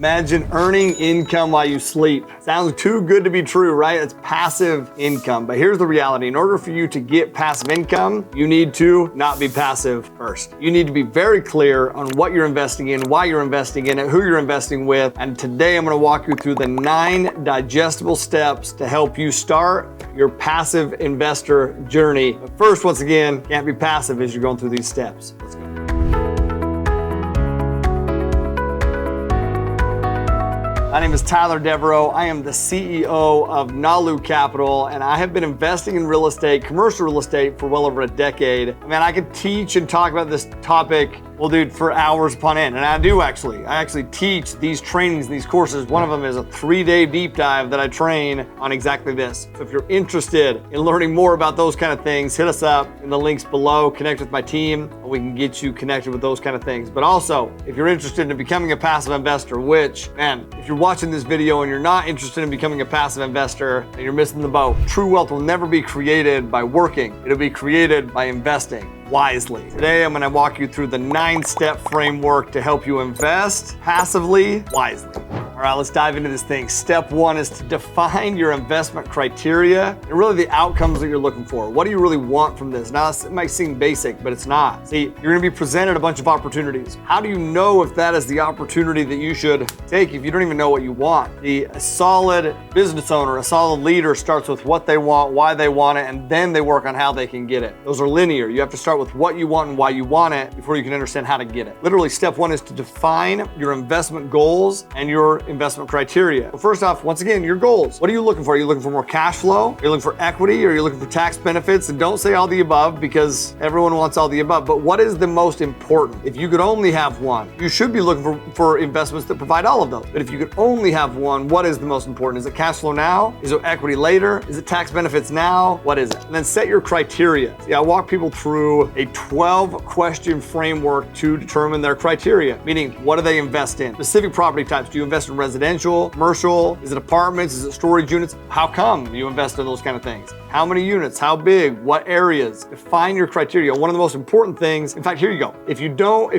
Imagine earning income while you sleep. Sounds too good to be true, right? It's passive income. But here's the reality. In order for you to get passive income, you need to not be passive first. You need to be very clear on what you're investing in, why you're investing in it, who you're investing with. And today I'm going to walk you through the 9 digestible steps to help you start your passive investor journey. But first, once again, can't be passive as you're going through these steps. Let's go. My name is Tyler Devereaux. I am the CEO of Nalu Capital, and I have been investing in real estate, commercial real estate, for well over a decade. Man, I could teach and talk about this topic, well, dude, for hours upon end. And I do actually. I actually teach these trainings, these courses. One of them is a 3-day deep dive that I train on exactly this. So if you're interested in learning more about those kind of things, hit us up in the links below, connect with my team, and we can get you connected with those kind of things. But also, if you're interested in becoming a passive investor, which, man, if you're watching this video and you're not interested in becoming a passive investor, then you're missing the boat. True wealth will never be created by working. It'll be created by investing wisely. Today, I'm going to walk you through the 9-step framework to help you invest passively, wisely. All right, let's dive into this thing. Step 1 is to define your investment criteria and really the outcomes that you're looking for. What do you really want from this? Now, it might seem basic, but it's not. See, you're going to be presented a bunch of opportunities. How do you know if that is the opportunity that you should take if you don't even know what you want? A solid business owner, a solid leader starts with what they want, why they want it, and then they work on how they can get it. Those are linear. You have to start with what you want and why you want it before you can understand how to get it. Literally, step 1 is to define your investment goals and your investment criteria. Well, first off, once again, your goals. What are you looking for? Are you looking for more cash flow? Are you looking for equity? Are you looking for tax benefits? And don't say all the above, because everyone wants all the above. But what is the most important? If you could only have one, you should be looking for investments that provide all of those. But if you could only have one, what is the most important? Is it cash flow now? Is it equity later? Is it tax benefits now? What is it? And then set your criteria. See, I walk people through a 12-question framework to determine their criteria, meaning what do they invest in? Specific property types. Do you invest in residential, commercial? Is it apartments? Is it storage units? How come you invest in those kind of things? How many units? How big? What areas? Define your criteria. One of the most important things, in fact, here you go. If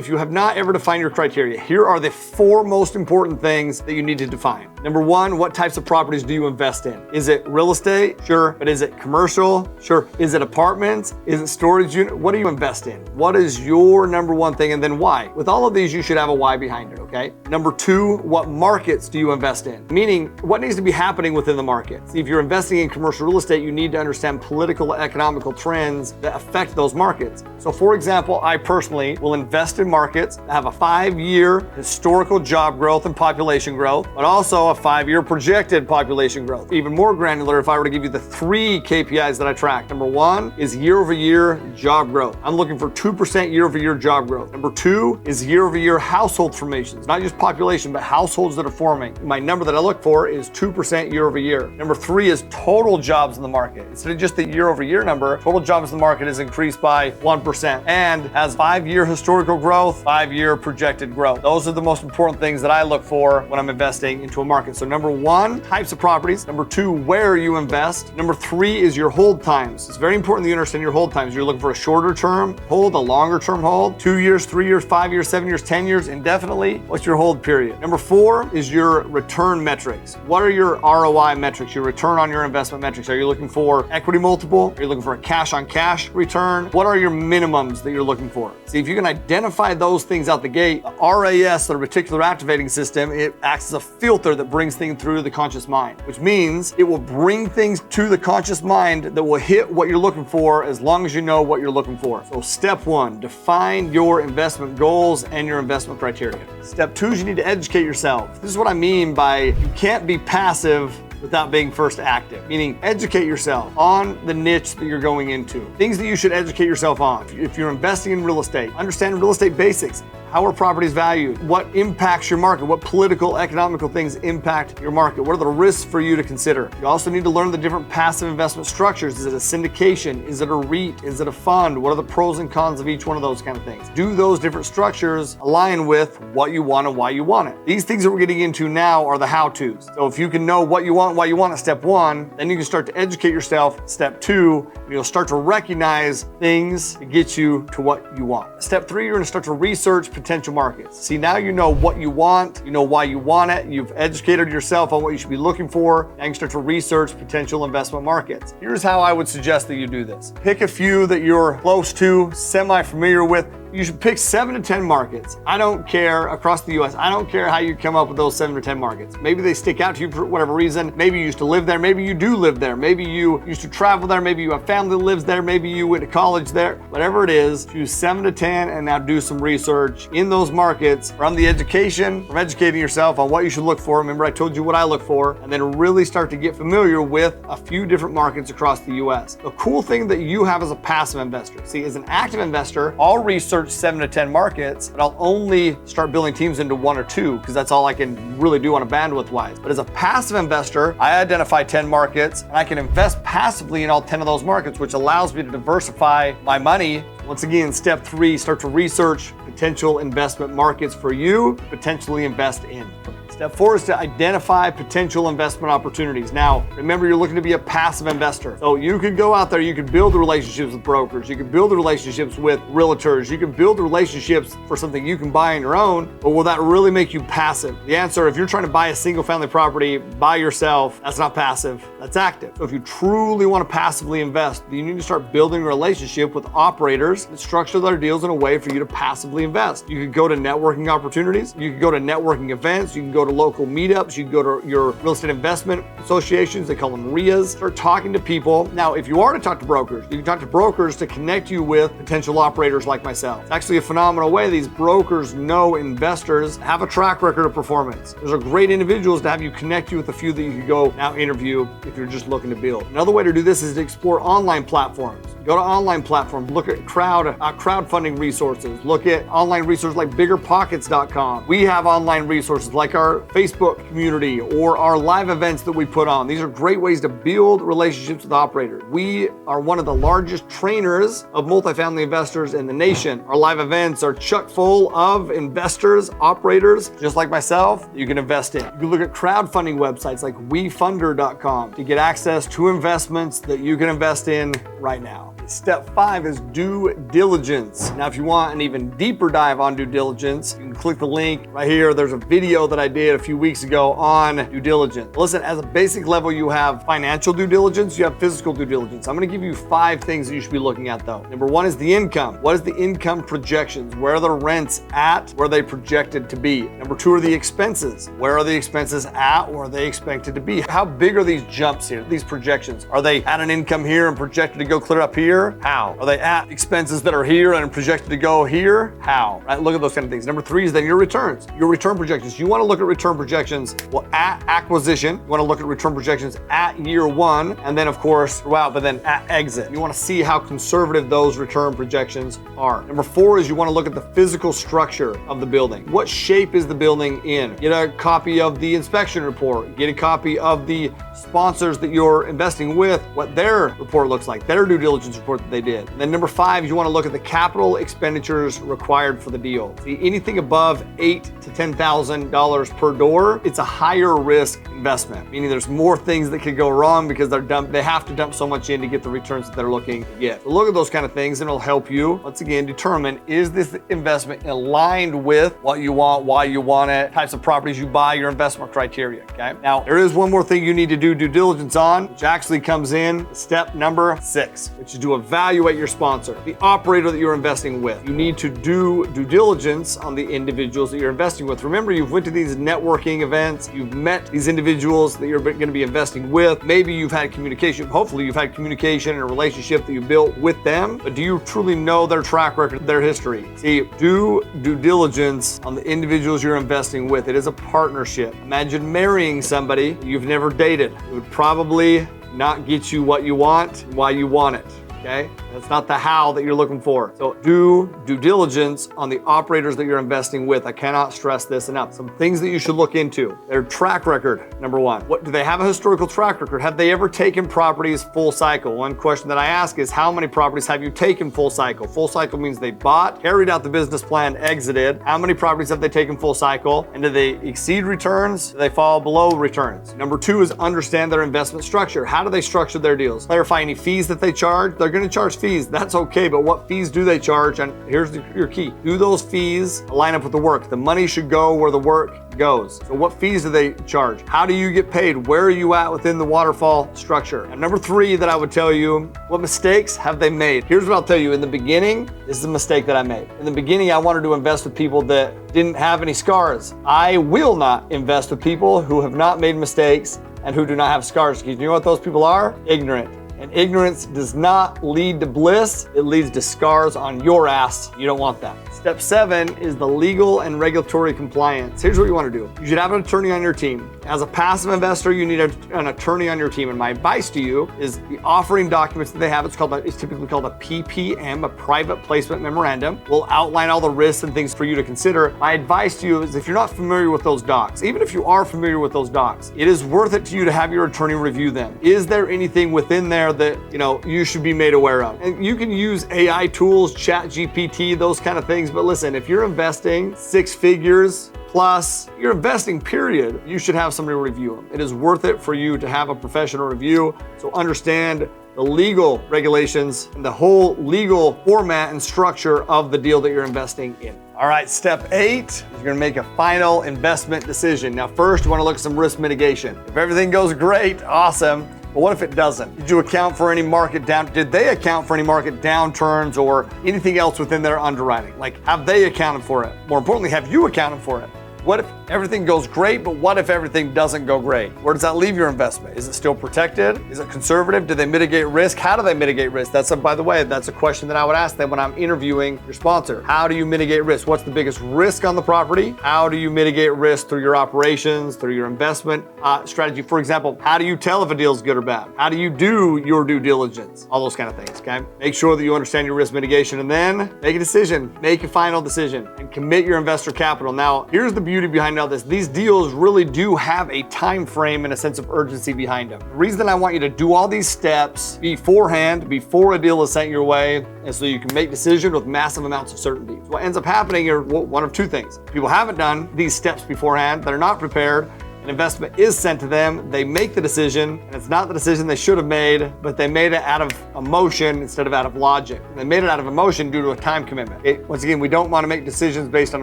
you have not ever defined your criteria, here are the 4 most important things that you need to define. Number 1, what types of properties do you invest in? Is it real estate? Sure. But is it commercial? Sure. Is it apartments? Is it storage unit? What do you invest in? What is your number 1 thing, and then why? With all of these, you should have a why behind it, okay? Number 2, what markets do you invest in? Meaning, what needs to be happening within the market? See, if you're investing in commercial real estate, you need to understand political, economical trends that affect those markets. So for example, I personally will invest in markets that have a 5-year historical job growth and population growth, but also a 5-year projected population growth. Even more granular, if I were to give you the 3 KPIs that I track. Number 1 is year-over-year job growth. I'm looking for 2% year-over-year job growth. Number 2 is year-over-year household formations, not just population, but households that are forming. My number that I look for is 2% year-over-year. Number 3 is total jobs in the market. Instead of just the year-over-year number, total jobs in the market is increased by 1% and has 5-year historical growth, 5-year projected growth. Those are the most important things that I look for when I'm investing into a market. So number 1, types of properties. Number 2, where you invest. Number 3 is your hold times. It's very important that you understand your hold times. You're looking for a shorter term hold, a longer term hold, 2 years, 3 years, 5 years, 7 years, 10 years, indefinitely. What's your hold period? Number 4 is your return metrics. What are your ROI metrics, your return on your investment metrics? Are you looking for equity multiple? Are you looking for a cash on cash return? What are your minimums that you're looking for? See, if you can identify those things out the gate, RAS, the reticular activating system, it acts as a filter that brings things through the conscious mind, which means it will bring things to the conscious mind that will hit what you're looking for as long as you know what you're looking for. So step 1, define your investment goals and your investment criteria. Step 2 is you need to educate yourself. This is what I mean by you can't be passive without being first active, meaning educate yourself on the niche that you're going into. Things that you should educate yourself on. If you're investing in real estate, understand real estate basics. How are properties valued? What impacts your market? What political, economical things impact your market? What are the risks for you to consider? You also need to learn the different passive investment structures. Is it a syndication? Is it a REIT? Is it a fund? What are the pros and cons of each one of those kind of things? Do those different structures align with what you want and why you want it? These things that we're getting into now are the how-tos. So if you can know what you want and why you want at step 1, then you can start to educate yourself. Step 2, and you'll start to recognize things to get you to what you want. Step 3, you're going to start to research potential markets. See, now you know what you want, you know why you want it, you've educated yourself on what you should be looking for, and you can start to research potential investment markets. Here's how I would suggest that you do this. Pick a few that you're close to, semi-familiar with. You should pick 7 to 10 markets. I don't care, across the US, I don't care how you come up with those 7 to 10 markets. Maybe they stick out to you for whatever reason. Maybe you used to live there. Maybe you do live there. Maybe you used to travel there. Maybe you have family that lives there. Maybe you went to college there. Whatever it is, choose 7 to 10 and now do some research in those markets from the education, from educating yourself on what you should look for. Remember, I told you what I look for, and then really start to get familiar with a few different markets across the US. The cool thing that you have as a passive investor, see, as an active investor, I'll research 7 to 10 markets, but I'll only start building teams into 1 or 2 because that's all I can really do on a bandwidth wise. But as a passive investor, I identify 10 markets and I can invest passively in all 10 of those markets, which allows me to diversify my money. Once again, step 3, start to research potential investment markets for you to potentially invest in. Step 4 is to identify potential investment opportunities. Now, remember, you're looking to be a passive investor. So you could go out there, you could build relationships with brokers, you could build relationships with realtors, you can build relationships for something you can buy on your own, but will that really make you passive? The answer, if you're trying to buy a single family property by yourself, that's not passive, that's active. So if you truly want to passively invest, you need to start building a relationship with operators that structure their deals in a way for you to passively invest. You could go to networking opportunities, you could go to networking events, you can go to local meetups, you can go to your real estate investment associations, they call them RIAs, start talking to people. Now, if you are to talk to brokers, you can talk to brokers to connect you with potential operators like myself. It's actually a phenomenal way. These brokers know investors, have a track record of performance. Those are great individuals to have you connect you with a few that you can go now interview if you're just looking to build. Another way to do this is to explore online platforms. Go to online platforms, look at crowdfunding resources, look at online resources like biggerpockets.com. We have online resources like our Facebook community or our live events that we put on. These are great ways to build relationships with operators. We are one of the largest trainers of multifamily investors in the nation. Our live events are chock full of investors, operators, just like myself, you can invest in. You can look at crowdfunding websites like wefunder.com to get access to investments that you can invest in right now. Step 5 is due diligence. Now, if you want an even deeper dive on due diligence, you can click the link right here. There's a video that I did a few weeks ago on due diligence. Listen, as a basic level, you have financial due diligence, you have physical due diligence. I'm gonna give you 5 things that you should be looking at though. Number 1 is the income. What is the income projections? Where are the rents at? Where are they projected to be? Number 2 are the expenses. Where are the expenses at? Where are they expected to be? How big are these jumps here, these projections? Are they at an income here and projected to go clear up here? How? Are they at expenses that are here and projected to go here? How? Right? Look at those kind of things. Number 3 is then your returns, your return projections. You want to look at return projections, well, at acquisition. You want to look at return projections at year 1, and then of course throughout, but then at exit. You want to see how conservative those return projections are. Number 4 is you want to look at the physical structure of the building. What shape is the building in? Get a copy of the inspection report. Get a copy of the sponsors that you're investing with, what their report looks like, their due diligence report that they did. And then number 5, you want to look at the capital expenditures required for the deal. See, anything above $8,000 to $10,000 per door, it's a higher risk investment, meaning there's more things that could go wrong because they have to dump so much in to get the returns that they're looking to get. So look at those kind of things and it'll help you, once again, determine, is this investment aligned with what you want, why you want it, types of properties you buy, your investment criteria, okay? Now, there is one more thing you need to do due diligence on, which actually comes in step number 6, which is to evaluate your sponsor, the operator that you're investing with. You need to do due diligence on the individuals that you're investing with. Remember, you've went to these networking events, you've met these individuals that you're going to be investing with. Maybe you've had communication, hopefully you've had communication and a relationship that you built with them, but do you truly know their track record, their history? See, do due diligence on the individuals you're investing with. It is a partnership. Imagine marrying somebody you've never dated. It would probably not get you what you want, why you want it. Okay? That's not the how that you're looking for. So do due diligence on the operators that you're investing with. I cannot stress this enough. Some things that you should look into. Their track record, number 1. What do they have a historical track record? Have they ever taken properties full cycle? One question that I ask is, how many properties have you taken full cycle? Full cycle means they bought, carried out the business plan, exited. How many properties have they taken full cycle? And do they exceed returns? Do they fall below returns? Number 2 is understand their investment structure. How do they structure their deals? Clarify any fees that they charge. they're going to charge fees. That's okay, but what fees do they charge? And here's your key. Do those fees line up with the work? The money should go where the work goes. So what fees do they charge? How do you get paid? Where are you at within the waterfall structure? And number 3 that I would tell you, what mistakes have they made? Here's what I'll tell you. In the beginning, this is a mistake that I made. In the beginning, I wanted to invest with people that didn't have any scars. I will not invest with people who have not made mistakes and who do not have scars. Because you know what those people are? Ignorant. And ignorance does not lead to bliss. It leads to scars on your ass. You don't want that. Step 7 is the legal and regulatory compliance. Here's what you want to do. You should have an attorney on your team. As a passive investor, you need an attorney on your team. And my advice to you is the offering documents that they have. It's typically called a PPM, a private placement memorandum. Will outline all the risks and things for you to consider. My advice to you is if you're not familiar with those docs, even if you are familiar with those docs, it is worth it to you to have your attorney review them. Is there anything within there that you should be made aware of? And you can use AI tools, Chat GPT, those kind of things. But listen, if you're investing 6 figures plus, you're investing period, you should have somebody review them. It is worth it for you to have a professional review. So understand the legal regulations and the whole legal format and structure of the deal that you're investing in. All right, step 8 is you're gonna make a final investment decision. Now, first, you wanna look at some risk mitigation. If everything goes great, awesome. But what if it doesn't? Did you account for any did they account for any market downturns or anything else within their underwriting? Like, have they accounted for it? More importantly, have you accounted for it? What if everything goes great, but what if everything doesn't go great? Where does that leave your investment? Is it still protected? Is it conservative? Do they mitigate risk? How do they mitigate risk? By the way, that's a question that I would ask them when I'm interviewing your sponsor. How do you mitigate risk? What's the biggest risk on the property? How do you mitigate risk through your operations, through your investment strategy? For example, how do you tell if a deal is good or bad? How do you do your due diligence? All those kind of things, okay? Make sure that you understand your risk mitigation and then make a decision, make a final decision and commit your investor capital. Now, here's the beauty behind all this. These deals really do have a time frame and a sense of urgency behind them. The reason I want you to do all these steps beforehand, before a deal is sent your way, is so you can make decisions with massive amounts of certainty. So what ends up happening are one of 2 things. People haven't done these steps beforehand, they're not prepared, an investment is sent to them, they make the decision, and it's not the decision they should have made, but they made it out of emotion instead of out of logic. And they made it out of emotion due to a time commitment. Once again, we don't want to make decisions based on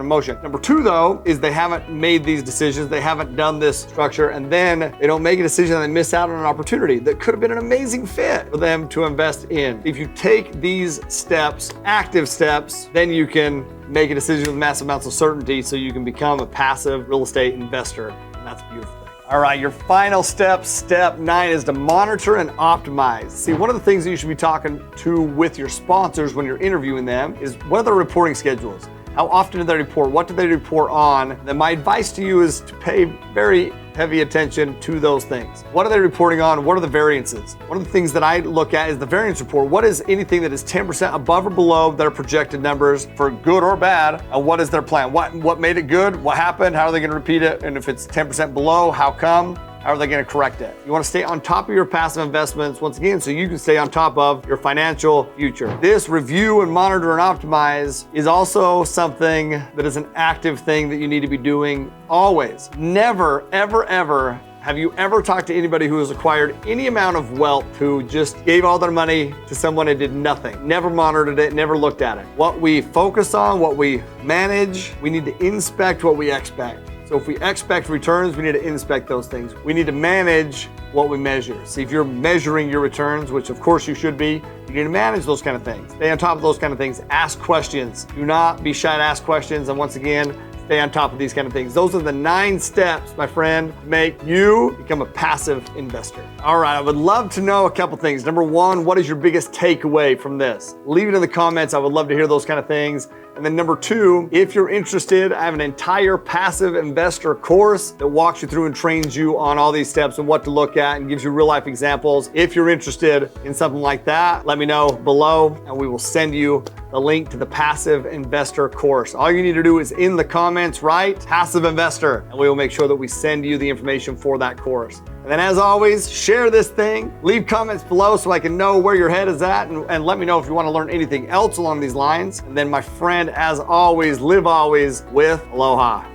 emotion. Number 2, though, is they haven't made these decisions, they haven't done this structure, and then they don't make a decision and they miss out on an opportunity that could have been an amazing fit for them to invest in. If you take these steps, active steps, then you can make a decision with massive amounts of certainty so you can become a passive real estate investor. That's a beautiful thing. All right, your final step, step 9, is to monitor and optimize. See, one of the things that you should be talking to with your sponsors when you're interviewing them is what are their reporting schedules? How often do they report? What do they report on? Then my advice to you is to pay very heavy attention to those things. What are they reporting on? What are the variances? One of the things that I look at is the variance report. What is anything that is 10% above or below their projected numbers for good or bad? And what is their plan? What made it good? What happened? How are they going to repeat it? And if it's 10% below, how come? How are they going to correct it? You want to stay on top of your passive investments, once again, so you can stay on top of your financial future. This review and monitor and optimize is also something that is an active thing that you need to be doing always. Never, ever, ever have you ever talked to anybody who has acquired any amount of wealth who just gave all their money to someone and did nothing, never monitored it, never looked at it? What we focus on, what we manage, we need to inspect what we expect. So if we expect returns, we need to inspect those things. We need to manage what we measure. See, if you're measuring your returns, which of course you should be, you need to manage those kind of things. Stay on top of those kind of things. Ask questions. Do not be shy to ask questions. And once again, stay on top of these kind of things. Those are the 9 steps, my friend, to make you become a passive investor. All right, I would love to know a couple things. Number 1, what is your biggest takeaway from this? Leave it in the comments. I would love to hear those kind of things. And then number 2, if you're interested, I have an entire passive investor course that walks you through and trains you on all these steps and what to look at and gives you real life examples. If you're interested in something like that, let me know below and we will send you the link to the passive investor course. All you need to do is in the comments write passive investor and we will make sure that we send you the information for that course. And then as always, share this thing, leave comments below so I can know where your head is at and let me know if you want to learn anything else along these lines. And then my friend, as always, live always with aloha.